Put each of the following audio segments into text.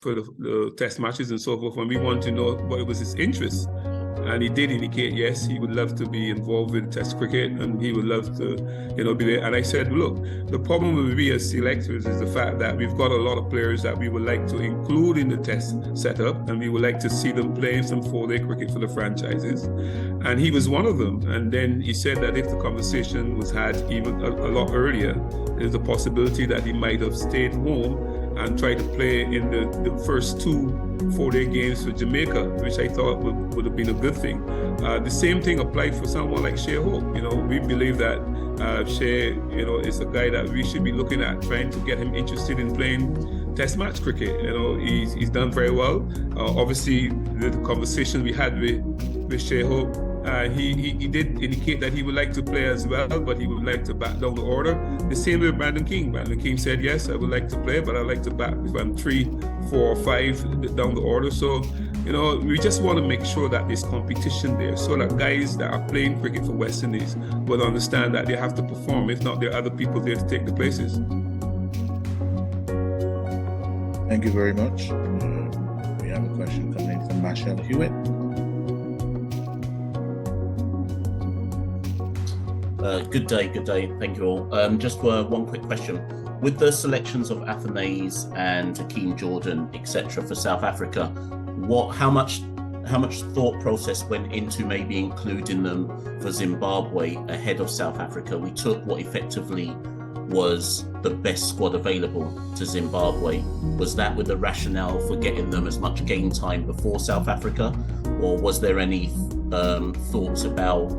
the test matches and so forth, and we wanted to know what was his interest. And he did indicate, yes, he would love to be involved with Test cricket, and he would love to, be there. And I said, look, the problem with we as selectors is the fact that we've got a lot of players that we would like to include in the Test setup, and we would like to see them playing some four-day cricket for the franchises. And he was one of them. And then he said that if the conversation was had even a lot earlier, there's a possibility that he might have stayed home and try to play in the first two four-day games for Jamaica, which I thought would have been a good thing. The same thing applied for someone like Shay Hope. We believe that Shay, is a guy that we should be looking at, trying to get him interested in playing Test match cricket. He's done very well. Obviously, the conversation we had with Shay Hope, he did indicate that he would like to play as well, but he would like to back down the order. The same with Brandon King. Brandon King said, yes, I would like to play, but I'd like to back if I'm 3, 4, or 5 down the order. So, we just want to make sure that there's competition there, so that guys that are playing cricket for West Indies will understand that they have to perform. If not, there are other people there to take the places. Thank you very much. We have a question coming in from Marshall Hewitt. Good day. Thank you all. Just one quick question. With the selections of Athenaeus and Hakeem Jordan, etc., for South Africa, how much thought process went into maybe including them for Zimbabwe ahead of South Africa? We took what effectively was the best squad available to Zimbabwe. Was that with the rationale for getting them as much game time before South Africa, or was there any thoughts about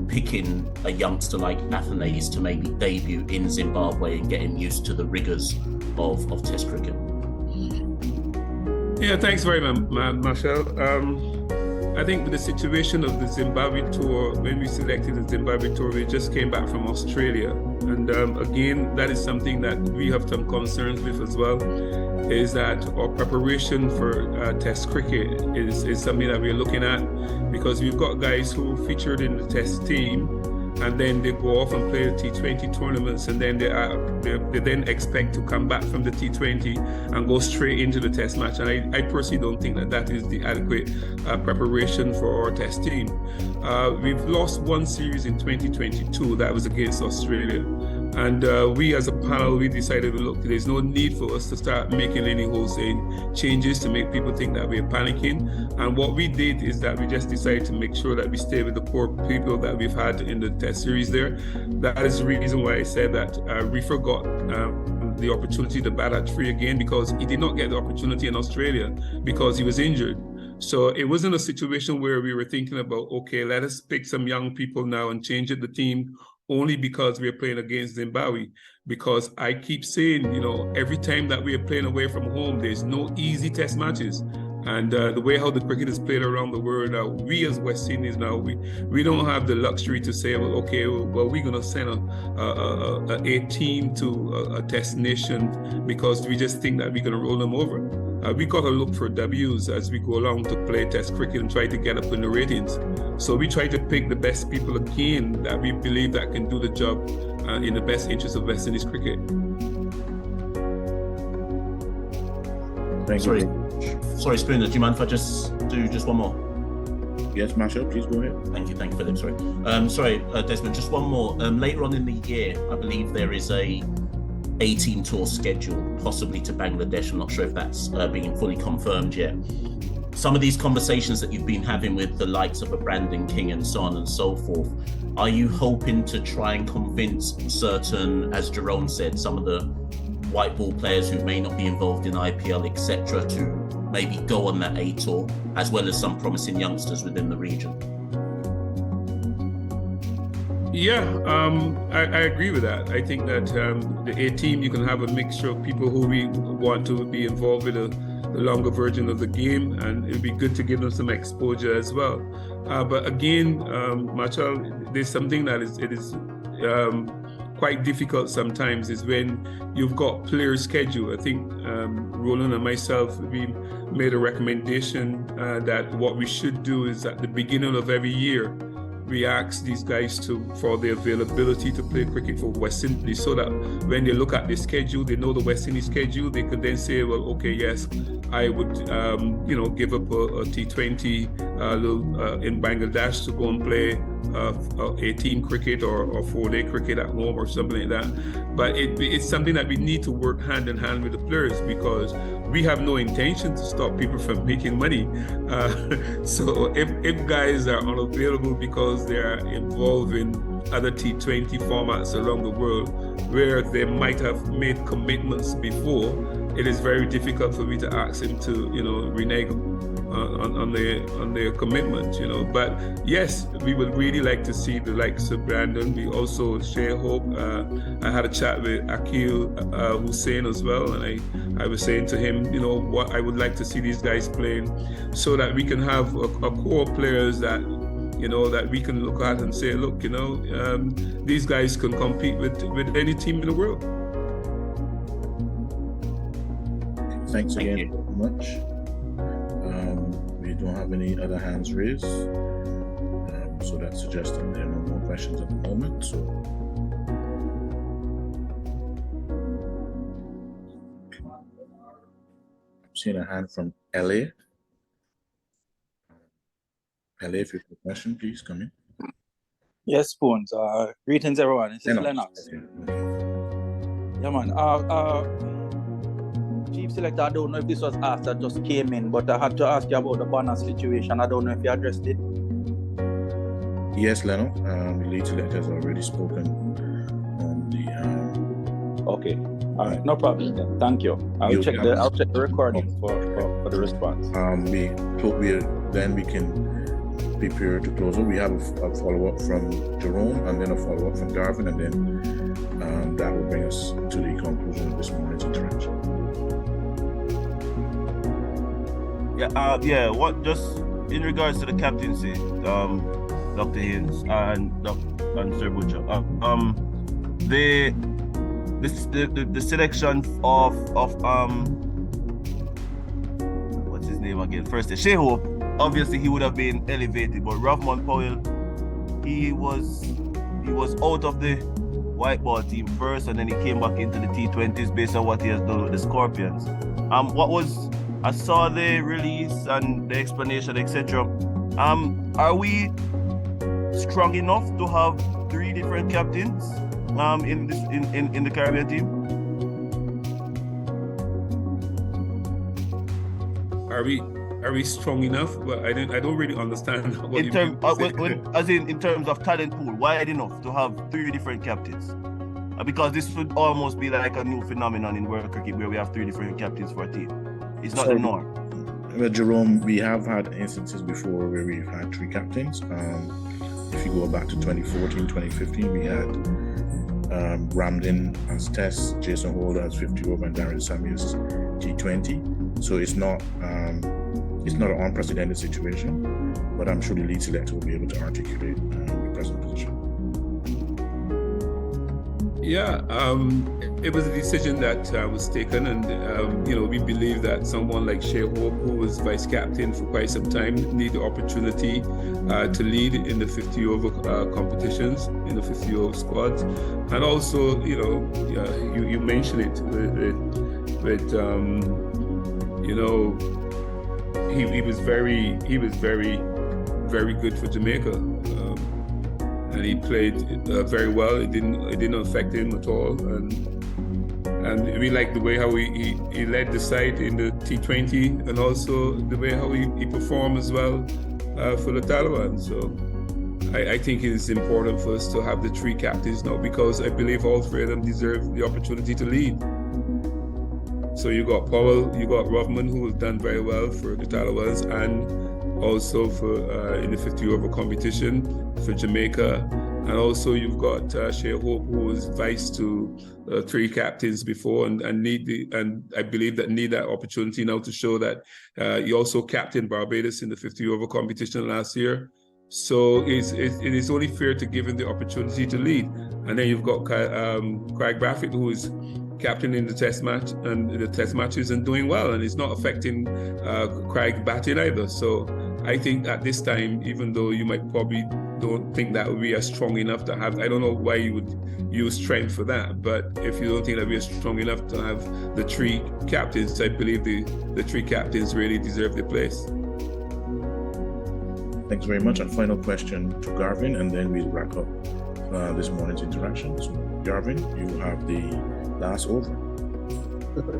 picking a youngster like Athenaeus to maybe debut in Zimbabwe and get him used to the rigors of Test cricket? Yeah, thanks very much, Marshall. I think with the situation of the Zimbabwe tour, when we selected the Zimbabwe tour, we just came back from Australia. And again, that is something that we have some concerns with as well, is that our preparation for Test cricket is something that we're looking at, because we've got guys who featured in the Test team, and then they go off and play the T20 tournaments, and then they then expect to come back from the T20 and go straight into the Test match. And I personally don't think that is the adequate preparation for our Test team. We've lost one series in 2022, that was against Australia. And we as a panel, we decided, look, there's no need for us to start making any wholesale changes to make people think that we're panicking. And what we did is that we just decided to make sure that we stay with the core people that we've had in the Test series there. That is the reason why I said that we forgot the opportunity to bat at 3 again, because he did not get the opportunity in Australia because he was injured. So it wasn't a situation where we were thinking about, okay, let us pick some young people now and change the team only because we're playing against Zimbabwe. Because I keep saying, every time that we're playing away from home, there's no easy Test matches. And the way how the cricket is played around the world now, we as West Indies now, we don't have the luxury to say, well, okay, well, we're going to send a team to a Test nation because we just think that we're going to roll them over. We got to look for W's as we go along to play Test cricket and try to get up in the ratings. So we try to pick the best people again that we believe that can do the job in the best interest of West Indies cricket. Sorry, Spooner, do you mind if I just do one more? Yes, Marshall, please go ahead. Thank you, Philip. Sorry, Desmond, just one more. Later on in the year, I believe there is a 18 tour schedule, possibly to Bangladesh. I'm not sure if that's being fully confirmed yet. Some of these conversations that you've been having with the likes of a Brandon King and so on and so forth, are you hoping to try and convince certain, as Jerome said, some of the white ball players who may not be involved in IPL, etc., to maybe go on that A tour, as well as some promising youngsters within the region? Yeah, I agree with that. I think that the A team, you can have a mixture of people who we want to be involved with the longer version of the game, and it'd be good to give them some exposure as well. But again, Marshall, there's something that is quite difficult sometimes, is when you've got player schedule. I think Roland and myself, we made a recommendation that what we should do is at the beginning of every year, we ask these guys for the availability to play cricket for West Indies, so that when they look at the schedule, they know the West Indies schedule. They could then say, well, okay, yes, I would, give up a T20 in Bangladesh to go and play a team cricket or 4-day cricket at home or something like that. But it's something that we need to work hand in hand with the players, because we have no intention to stop people from making money. So if guys are unavailable because they are involved in other T20 formats around the world where they might have made commitments before, it is very difficult for me to ask him to, renege on their commitment, But yes, we would really like to see the likes of Brandon. We also share hope. I had a chat with Akil Hussein as well, and I was saying to him, what I would like to see these guys playing, so that we can have a core players that that we can look at and say, look, these guys can compete with any team in the world. Thanks again very much. We don't have any other hands raised, so that suggests that there are no more questions at the moment. So I'm seeing a hand from LA. LA, if you have a question, please come in. Yes, Spoons. Greetings, everyone. This is Lennox. Yeah, man. Chief Selector, I don't know if this was asked, I just came in, but I had to ask you about the banner situation. I don't know if you addressed it. Yes, Leno. The lead selector has already spoken on the. Okay. All right. No problem then. Thank you. I'll check the recording for the response. Then we can prepare to close it. We have a follow-up from Jerome, and then a follow-up from Darwin, and then that will bring us to the conclusion of this morning's interaction. What just in regards to the captaincy, Dr. Hanes and Sir Butcher, the selection of what's his name again? First, Shay Hope. Obviously, he would have been elevated, but Rovman Powell, he was out of the white ball team first, and then he came back into the T20s based on what he has done with the Scorpions. I saw the release and the explanation, etc. Are we strong enough to have 3 different captains in the Caribbean team? Are we strong enough? Well, I don't really understand what in terms of talent pool, wide enough to have 3 different captains? Because this would almost be like a new phenomenon in world cricket where we have 3 different captains for a team. It's not the norm. Well, Jerome, we have had instances before where we've had 3 captains. If you go back to 2014, 2015, we had Ramdin as Test, Jason Holder as 50 over, and Darren Sammy as T20. So it's not an unprecedented situation, but I'm sure the lead selector will be able to articulate the present position. Yeah, it was a decision that was taken, and we believe that someone like Shay Hope, who was vice captain for quite some time, need the opportunity to lead in the 50 over competitions, in the 50 over squads, and also you mentioned it with he was very good for Jamaica. And he played very well. It didn't affect him at all, and we like the way how he led the side in the T20, and also the way how he performed as well for the Taliban. So I think it is important for us to have the 3 captains now, because I believe all 3 of them deserve the opportunity to lead. So you got Powell, you got Rovman, who has done very well for the Talibans, and also for in the 50 over competition for Jamaica, and also you've got Shay Hope, who was vice to 3 captains before, and I believe that need that opportunity now to show that he also captained Barbados in the 50 over competition last year. So it is only fair to give him the opportunity to lead. And then you've got Craig Brathwaite, who is captaining the test match and the test matches and doing well, and it's not affecting Craig's batting either. So I think at this time, even though you might probably don't think that we are strong enough to have, I don't know why you would use strength for that, but if you don't think that we are strong enough to have the 3 captains, I believe the 3 captains really deserve the place. Thanks very much. And final question to Garvin, and then we'll wrap up this morning's interaction. So Garvin, you have the last over.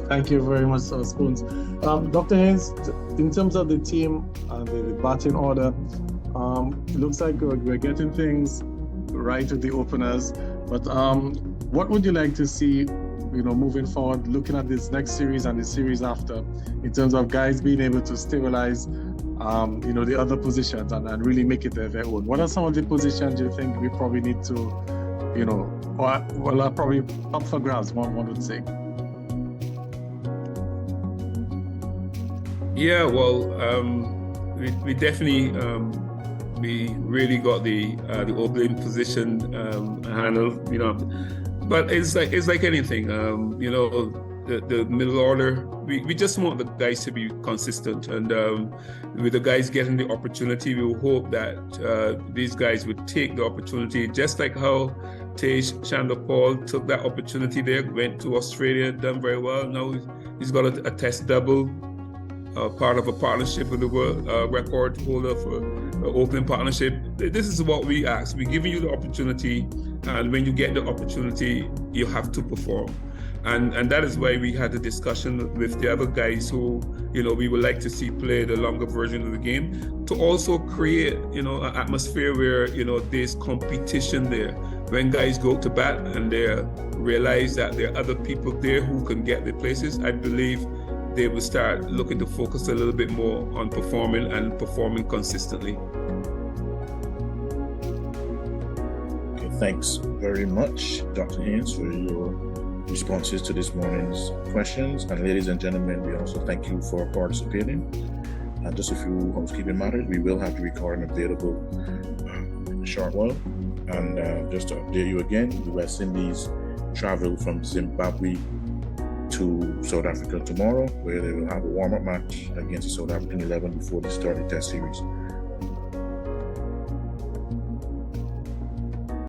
Thank you very much, Spoons. Dr. Hanes, in terms of the team and the batting order, it looks like we're getting things right with the openers. But what would you like to see, moving forward, looking at this next series and the series after, in terms of guys being able to stabilize, the other positions and really make it their own? What are some of the positions you think we probably need to, or are probably up for grabs, one would say? Yeah, well, we definitely we really got the opening position handled, but it's like anything, the middle order. We just want the guys to be consistent, and with the guys getting the opportunity, we hope that these guys would take the opportunity, just like how Tej Chandler Paul took that opportunity there, went to Australia, done very well. Now he's got a test double. Part of a partnership with the world record holder for opening partnership. This is what we ask. We're giving you the opportunity, and when you get the opportunity, you have to perform. And that is why we had a discussion with the other guys who, we would like to see play the longer version of the game, to also create, an atmosphere where, there's competition there. When guys go to bat and they realize that there are other people there who can get the places, I believe they will start looking to focus a little bit more on performing consistently. Okay, thanks very much, Dr. Hanes, for your responses to this morning's questions. And ladies and gentlemen, we also thank you for participating. And just a few housekeeping matters. We will have the recording available in a short while. And just to update you again, the West Indies travel from Zimbabwe to South Africa tomorrow, where they will have a warm-up match against the South African 11 before they start the test series.